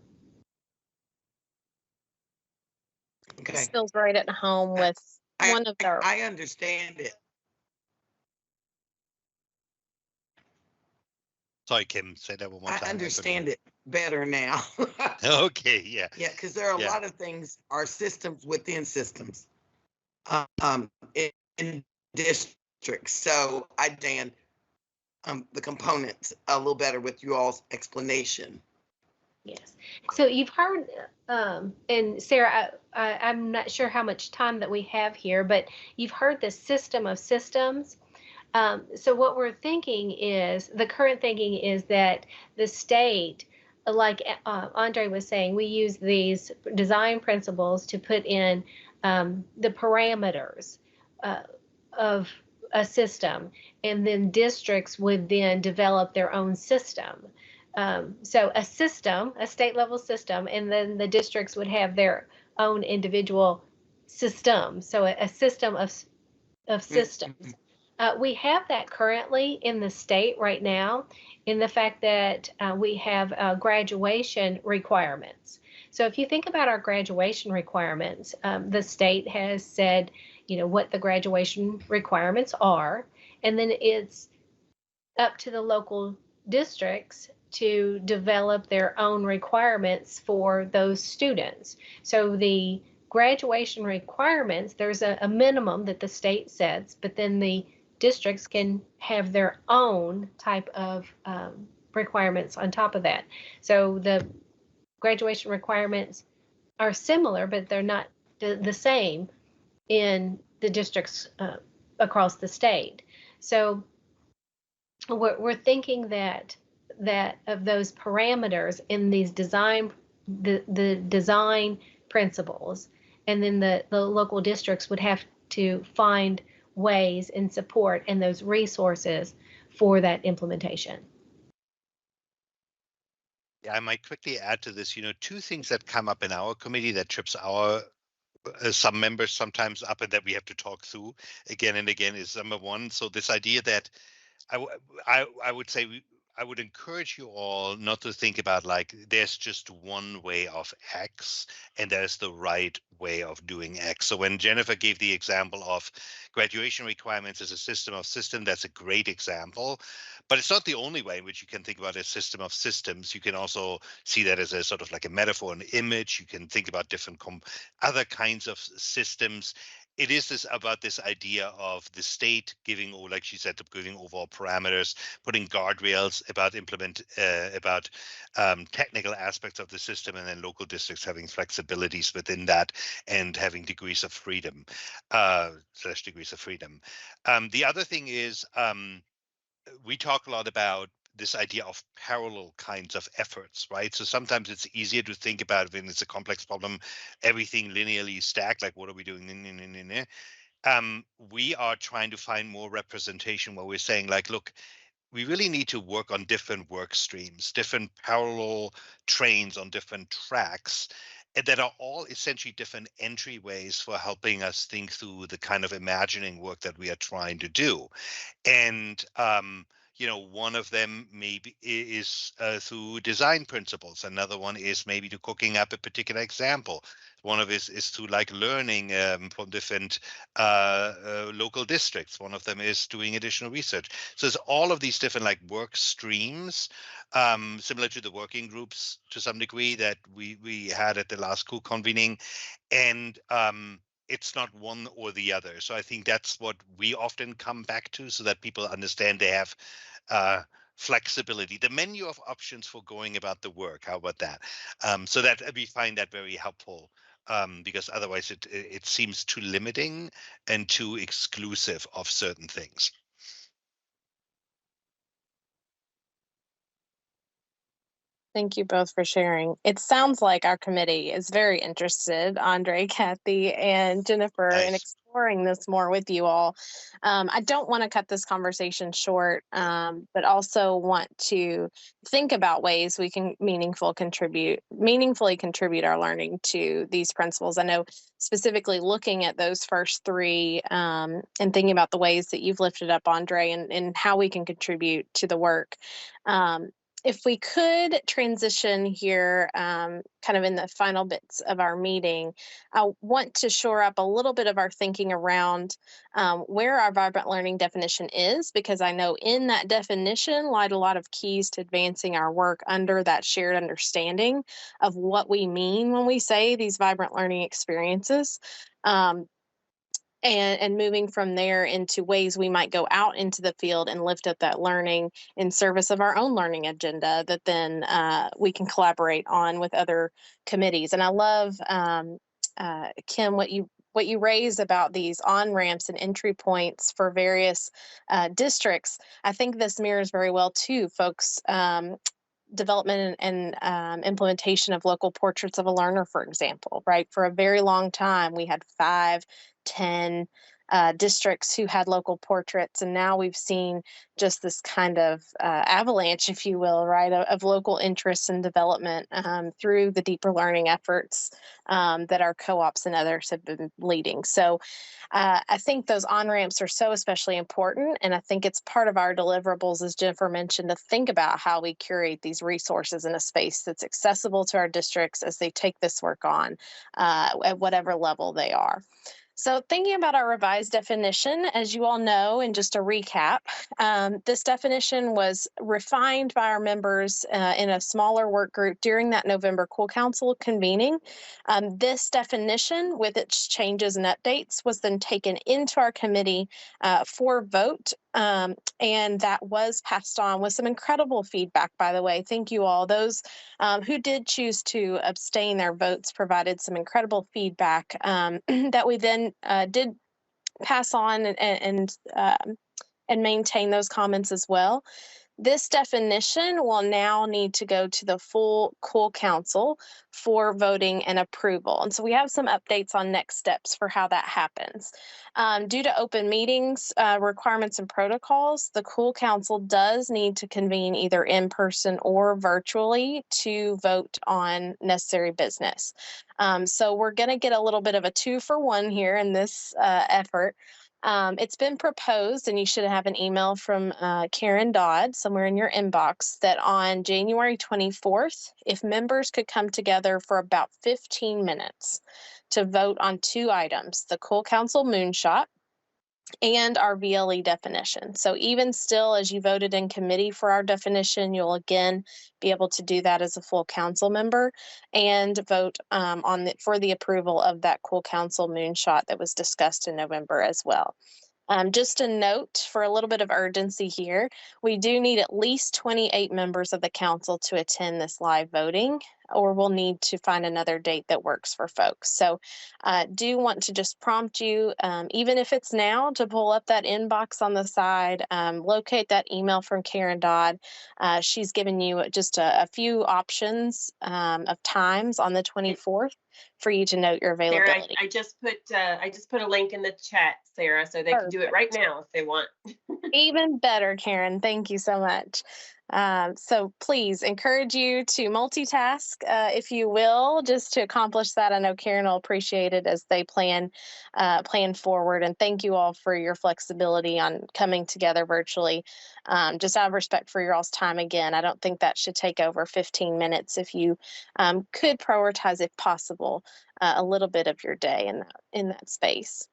S7: Okay.
S2: This feels right at home with one of their.
S7: I understand it.
S5: Sorry, Kim, say that one more time.
S7: I understand it better now.
S5: Okay, yeah.
S7: Yeah, because there are a lot of things, are systems within systems in districts. So I understand the components a little better with you all's explanation.
S8: Yes. So you've heard, and Sarah, I'm not sure how much time that we have here, but you've heard the system of systems. So what we're thinking is, the current thinking is that the state, like Andre was saying, we use these design principles to put in the parameters of a system, and then districts would then develop their own system. So a system, a state level system, and then the districts would have their own individual system. So a system of systems. We have that currently in the state right now, in the fact that we have graduation requirements. So if you think about our graduation requirements, the state has said, what the graduation requirements are, and then it's up to the local districts to develop their own requirements for those students. So the graduation requirements, there's a minimum that the state sets, but then the districts can have their own type of requirements on top of that. So graduation requirements are similar, but they're not the same in the districts across the state. So we're thinking that of those parameters in these design, the design principles, and then the local districts would have to find ways and support and those resources for that implementation.
S5: Yeah, I might quickly add to this, two things that come up in our committee that trips our some members sometimes up and that we have to talk through again and again is number one. So this idea that I would say I would encourage you all not to think about like there's just one way of X and there's the right way of doing X. So when Jennifer gave the example of graduation requirements as a system of systems, that's a great example. But it's not the only way in which you can think about a system of systems. You can also see that as a sort of like a metaphor, an image. You can think about different other kinds of systems. It is about this idea of the state giving, or like she said, giving overall parameters, putting guardrails about technical aspects of the system, and then local districts having flexibilities within that and having degrees of freedom, /degrees of freedom. The other thing is we talk a lot about this idea of parallel kinds of efforts, right? So sometimes it's easier to think about when it's a complex problem, everything linearly stacked, like what are we doing? We are trying to find more representation where we're saying like, look, we really need to work on different work streams, different parallel trains on different tracks, and that are all essentially different entryways for helping us think through the kind of imagining work that we are trying to do. And one of them maybe is through design principles. Another one is maybe to cooking up a particular example. One of it is through like learning from different local districts. One of them is doing additional research. So there's all of these different like work streams, similar to the working groups to some degree that we had at the last school convening. And it's not one or the other. So I think that's what we often come back to so that people understand they have flexibility, the menu of options for going about the work. How about that? So that we find that very helpful because otherwise it seems too limiting and too exclusive of certain things.
S2: Thank you both for sharing. It sounds like our committee is very interested, Andre, Kathy, and Jennifer, in exploring this more with you all. I don't want to cut this conversation short, but also want to think about ways we can meaningfully contribute our learning to these principles. I know specifically looking at those first three and thinking about the ways that you've lifted up, Andre, and how we can contribute to the work. If we could transition here, kind of in the final bits of our meeting, I want to shore up a little bit of our thinking around where our vibrant learning definition is, because I know in that definition lie a lot of keys to advancing our work under that shared understanding of what we mean when we say these vibrant learning experiences. And moving from there into ways we might go out into the field and lift up that learning in service of our own learning agenda that then we can collaborate on with other committees. And I love, Kim, what you raised about these on-ramps and entry points for various districts. I think this mirrors very well to folks' development and implementation of local portraits of a learner, for example, right? For a very long time, we had 5, 10 districts who had local portraits, and now we've seen just this kind of avalanche, if you will, right, of local interests and development through the deeper learning efforts that our co-ops and others have been leading. So I think those on-ramps are so especially important, and I think it's part of our deliverables, as Jennifer mentioned, to think about how we curate these resources in a space that's accessible to our districts as they take this work on at whatever level they are. So thinking about our revised definition, as you all know, and just a recap, this definition was refined by our members in a smaller work group during that November Cool Council convening. This definition, with its changes and updates, was then taken into our committee for vote And that was passed on with some incredible feedback, by the way. Thank you all. Those who did choose to abstain their votes provided some incredible feedback that we then did pass on and maintain those comments as well. This definition will now need to go to the full COOL Council for voting and approval. And so we have some updates on next steps for how that happens. Due to open meetings requirements and protocols, the COOL Council does need to convene either in person or virtually to vote on necessary business. So we're going to get a little bit of a 2-for-1 here in this effort. It's been proposed, and you should have an email from Karen Dodd somewhere in your inbox, that on January 24th, if members could come together for about 15 minutes to vote on 2 items, the COOL Council Moonshot and our VLE definition. So even still, as you voted in committee for our definition, you'll again be able to do that as a full council member and vote for the approval of that COOL Council Moonshot that was discussed in November as well. Just a note for a little bit of urgency here, we do need at least 28 members of the council to attend this live voting, or we'll need to find another date that works for folks. So do want to just prompt you, even if it's now, to pull up that inbox on the side, locate that email from Karen Dodd. She's given you just a few options of times on the 24th for you to note your availability.
S3: Sarah, I just put a link in the chat, Sarah, so they can do it right now if they want.
S2: Even better, Karen. Thank you so much. So please encourage you to multitask, if you will, just to accomplish that. I know Karen will appreciate it as they plan forward. And thank you all for your flexibility on coming together virtually. Just out of respect for your all's time, again, I don't think that should take over 15 minutes. If you could prioritize, if possible, a little bit of your day in that space.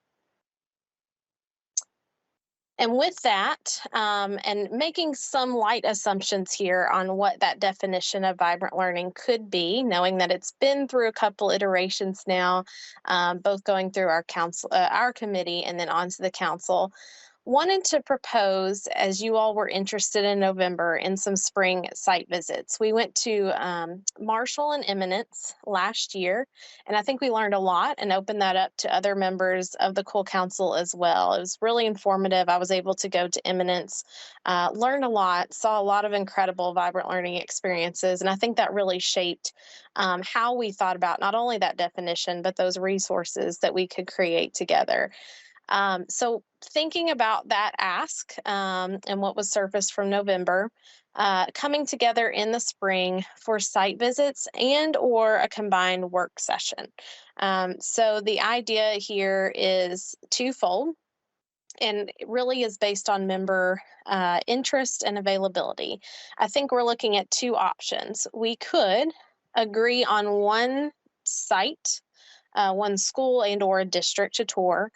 S2: And with that, and making some light assumptions here on what that definition of vibrant learning could be, knowing that it's been through a couple iterations now, both going through our committee and then onto the council, wanted to propose, as you all were interested in November, in some spring site visits. We went to Marshall and Eminence last year, and I think we learned a lot and opened that up to other members of the COOL Council as well. It was really informative. I was able to go to Eminence, learn a lot, saw a lot of incredible vibrant learning experiences, and I think that really shaped how we thought about not only that definition, but those resources that we could create together. So thinking about that ask and what was surfaced from November, coming together in the spring for site visits and or a combined work session. So the idea here is twofold, and it really is based on member interest and availability. I think we're looking at 2 options. We could agree on one site, one school and or a district to tour,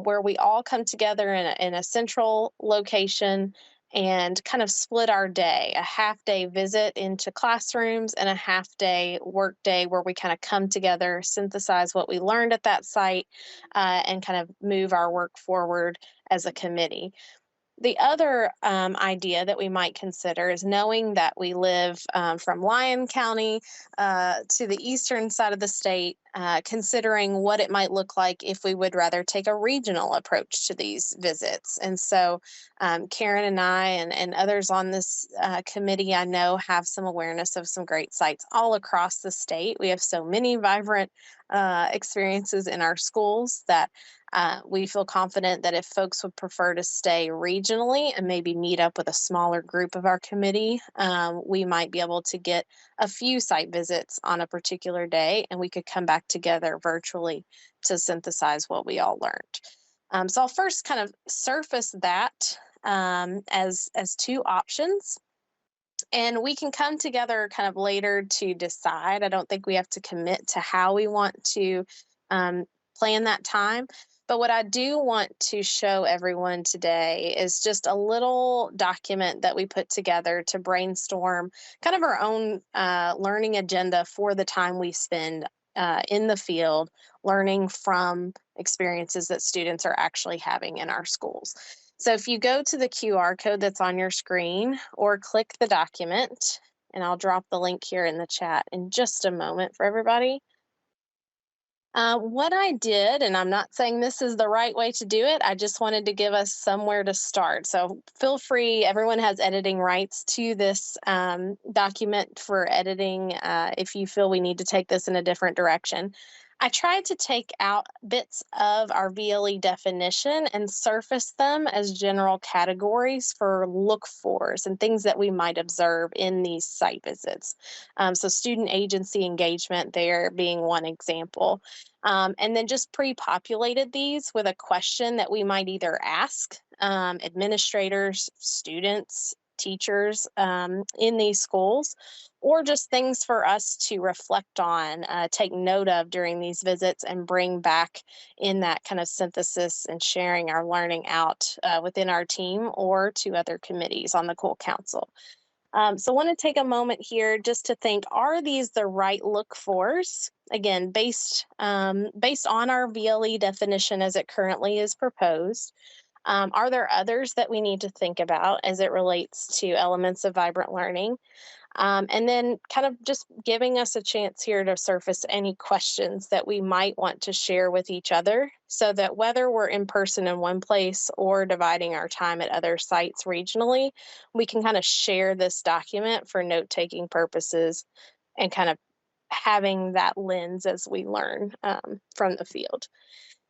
S2: where we all come together in a central location and kind of split our day, a half-day visit into classrooms and a half-day work day where we kind of come together, synthesize what we learned at that site, and kind of move our work forward as a committee. The other idea that we might consider is, knowing that we live from Lyon County to the eastern side of the state, considering what it might look like if we would rather take a regional approach to these visits. And so Karen and I and others on this committee, I know, have some awareness of some great sites all across the state. We have so many vibrant experiences in our schools that we feel confident that if folks would prefer to stay regionally and maybe meet up with a smaller group of our committee, we might be able to get a few site visits on a particular day, and we could come back together virtually to synthesize what we all learned. So I'll first kind of surface that as 2 options. And we can come together kind of later to decide. I don't think we have to commit to how we want to plan that time. But what I do want to show everyone today is just a little document that we put together to brainstorm kind of our own learning agenda for the time we spend in the field, learning from experiences that students are actually having in our schools. So if you go to the QR code that's on your screen or click the document, and I'll drop the link here in the chat in just a moment for everybody. What I did, and I'm not saying this is the right way to do it, I just wanted to give us somewhere to start. So feel free, everyone has editing rights to this document for editing if you feel we need to take this in a different direction. I tried to take out bits of our VLE definition and surface them as general categories for look-fors and things that we might observe in these site visits. So student agency engagement there being one example. And then just pre-populated these with a question that we might either ask administrators, students, teachers in these schools, or just things for us to reflect on, take note of during these visits and bring back in that kind of synthesis and sharing our learning out within our team or to other committees on the Cool Council. So I want to take a moment here just to think, are these the right look-fors? Again, based on our VLE definition as it currently is proposed. Are there others that we need to think about as it relates to elements of vibrant learning? And then kind of just giving us a chance here to surface any questions that we might want to share with each other so that whether we're in person in one place or dividing our time at other sites regionally, we can kind of share this document for note-taking purposes and kind of having that lens as we learn from the field.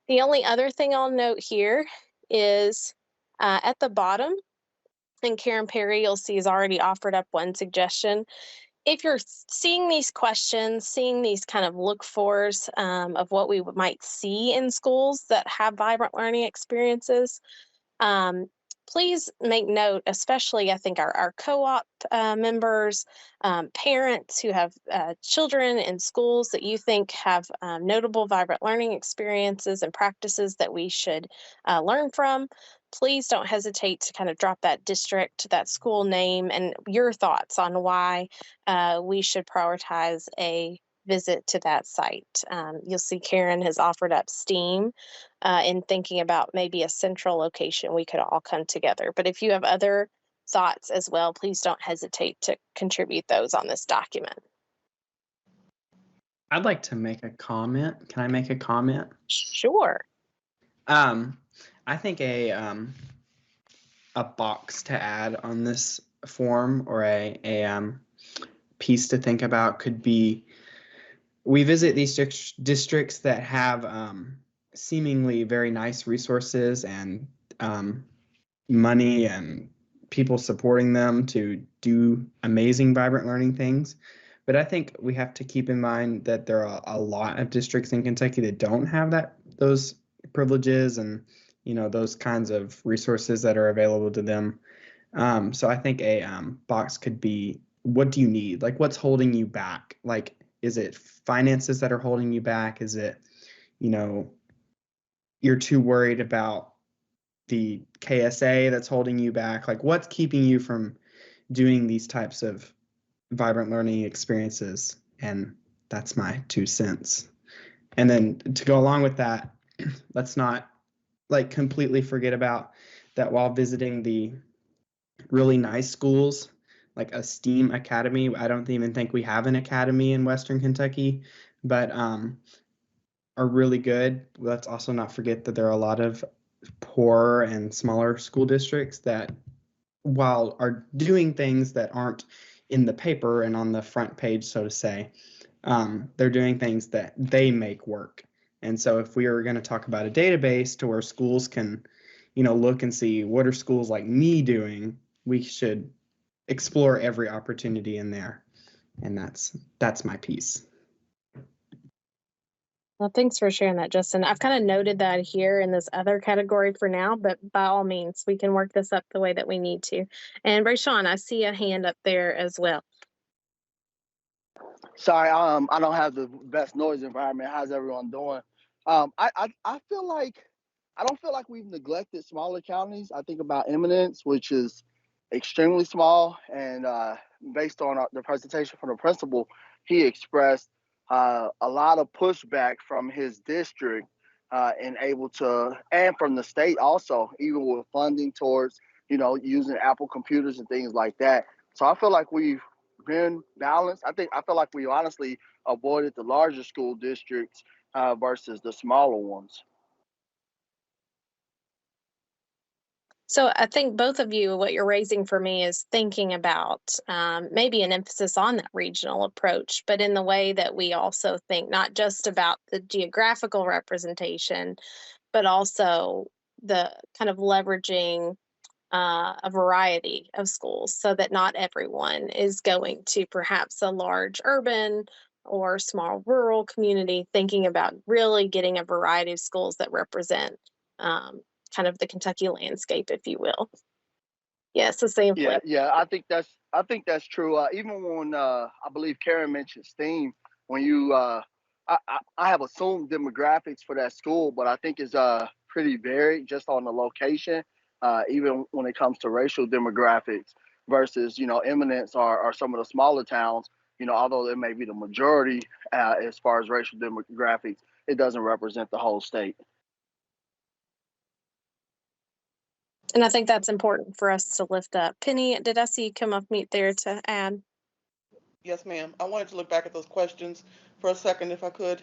S2: The only other thing I'll note here is at the bottom, and Karen Perry, you'll see, has already offered up one suggestion. If you're seeing these questions, seeing these kind of look-fors of what we might see in schools that have vibrant learning experiences, please make note, especially I think our co-op members, parents who have children in schools that you think have notable vibrant learning experiences and practices that we should learn from. Please don't hesitate to kind of drop that district, that school name, and your thoughts on why we should prioritize a visit to that site. You'll see Karen has offered up STEAM in thinking about maybe a central location we could all come together. But if you have other thoughts as well, please don't hesitate to contribute those on this document.
S1: I'd like to make a comment. Can I make a comment?
S2: Sure.
S1: I think a box to add on this form or a piece to think about could be, we visit these districts that have seemingly very nice resources and money and people supporting them to do amazing vibrant learning things. But I think we have to keep in mind that there are a lot of districts in Kentucky that don't have those privileges and those kinds of resources that are available to them. So I think a box could be, what do you need? Like, what's holding you back? Like, is it finances that are holding you back? Is it, you're too worried about the KSA that's holding you back? Like, what's keeping you from doing these types of vibrant learning experiences? And that's my 2 cents. And then to go along with that, let's not completely forget about that while visiting the really nice schools, like a STEAM academy. I don't even think we have an academy in Western Kentucky, but are really good. Let's also not forget that there are a lot of poorer and smaller school districts that, while are doing things that aren't in the paper and on the front page, so to say, they're doing things that they make work. And so if we are going to talk about a database to where schools can, look and see what are schools like me doing, we should explore every opportunity in there. And that's my piece.
S2: Well, thanks for sharing that, Justin. I've kind of noted that here in this other category for now, but by all means, we can work this up the way that we need to. And Rayshawn, I see a hand up there as well.
S10: Sorry, I don't have the best noise environment. How's everyone doing? I feel like I don't feel like we've neglected smaller counties. I think about Eminence, which is extremely small, and based on the presentation from the principal, he expressed a lot of pushback from his district and able to, and from the state also, even with funding towards, using Apple computers and things like that. So I feel like we've been balanced. I feel like we honestly avoided the larger school districts versus the smaller ones.
S2: So I think both of you, what you're raising for me is thinking about maybe an emphasis on that regional approach, but in the way that we also think not just about the geographical representation, but also the kind of leveraging a variety of schools so that not everyone is going to perhaps a large urban or small rural community, thinking about really getting a variety of schools that represent kind of the Kentucky landscape, if you will. Yes, a sampling.
S10: Yeah, I think that's true. Even when I believe Karen mentioned STEAM, when you I have assumed demographics for that school, but I think it's pretty varied just on the location. Even when it comes to racial demographics versus Eminence or some of the smaller towns. Although it may be the majority as far as racial demographics, it doesn't represent the whole state.
S2: And I think that's important for us to lift up. Penny, did I see you come off mute there to add?
S11: Yes, ma'am. I wanted to look back at those questions for a second, if I could.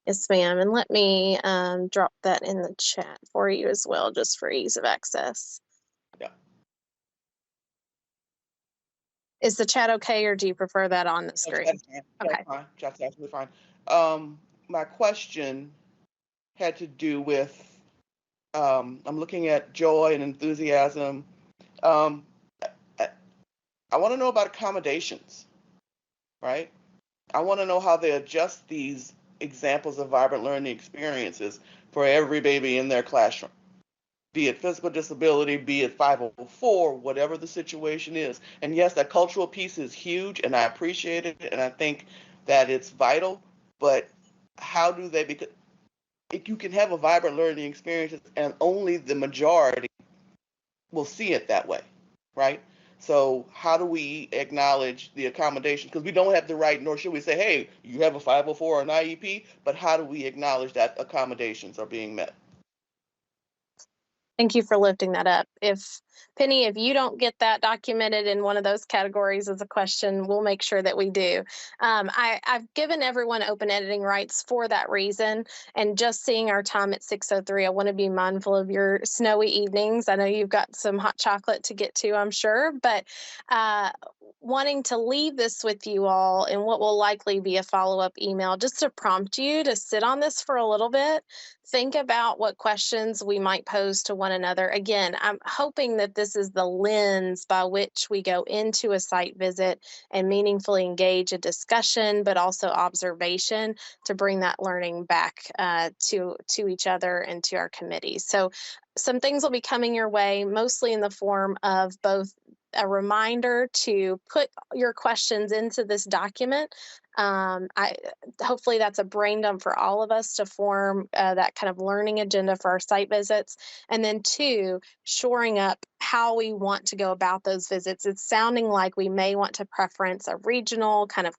S2: Yes, ma'am. And let me drop that in the chat for you as well, just for ease of access.
S11: Yeah.
S2: Is the chat okay, or do you prefer that on the screen?
S11: That's fine.
S2: Okay.
S11: That's fine. Chat's absolutely fine. My question had to do with, I'm looking at joy and enthusiasm. I want to know about accommodations, right? I want to know how they adjust these examples of vibrant learning experiences for every baby in their classroom, be it physical disability, be it 504, whatever the situation is. And yes, that cultural piece is huge, and I appreciate it, and I think that it's vital, but how do they, because if you can have a vibrant learning experience and only the majority will see it that way, right? So how do we acknowledge the accommodation? Because we don't have the right, nor should we say, hey, you have a 504 or an IEP, but how do we acknowledge that accommodations are being met?
S2: Thank you for lifting that up. Penny, if you don't get that documented in one of those categories as a question, we'll make sure that we do. I've given everyone open editing rights for that reason. And just seeing our time at 6:03, I want to be mindful of your snowy evenings. I know you've got some hot chocolate to get to, I'm sure, but wanting to leave this with you all in what will likely be a follow-up email, just to prompt you to sit on this for a little bit. Think about what questions we might pose to one another. Again, I'm hoping that this is the lens by which we go into a site visit and meaningfully engage a discussion, but also observation to bring that learning back to each other and to our committees. So some things will be coming your way, mostly in the form of both a reminder to put your questions into this document. Hopefully that's a brain dump for all of us to form that kind of learning agenda for our site visits. And then 2, shoring up how we want to go about those visits. It's sounding like we may want to preference a regional kind of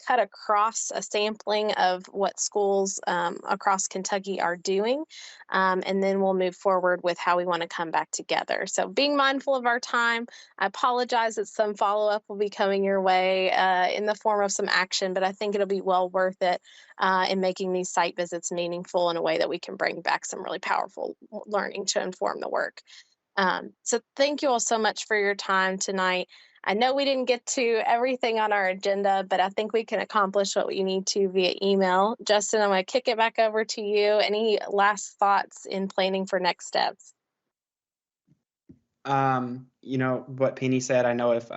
S2: cut across a sampling of what schools across Kentucky are doing. And then we'll move forward with how we want to come back together. So being mindful of our time, I apologize that some follow-up will be coming your way in the form of some action, but I think it'll be well worth it in making these site visits meaningful in a way that we can bring back some really powerful learning to inform the work. So thank you all so much for your time tonight. I know we didn't get to everything on our agenda, but I think we can accomplish what we need to via email. Justin, I'm going to kick it back over to you. Any last thoughts in planning for next steps?
S1: What Penny said, I know if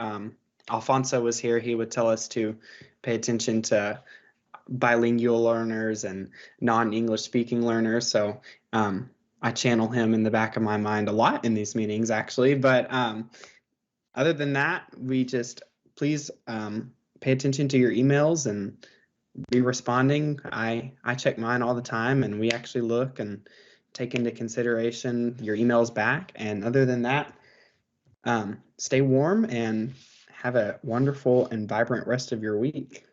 S1: Alfonso was here, he would tell us to pay attention to bilingual learners and non-English speaking learners. So I channel him in the back of my mind a lot in these meetings, actually. But other than that, we just please pay attention to your emails and be responding. I check mine all the time, and we actually look and take into consideration your emails back. And other than that, stay warm and have a wonderful and vibrant rest of your week.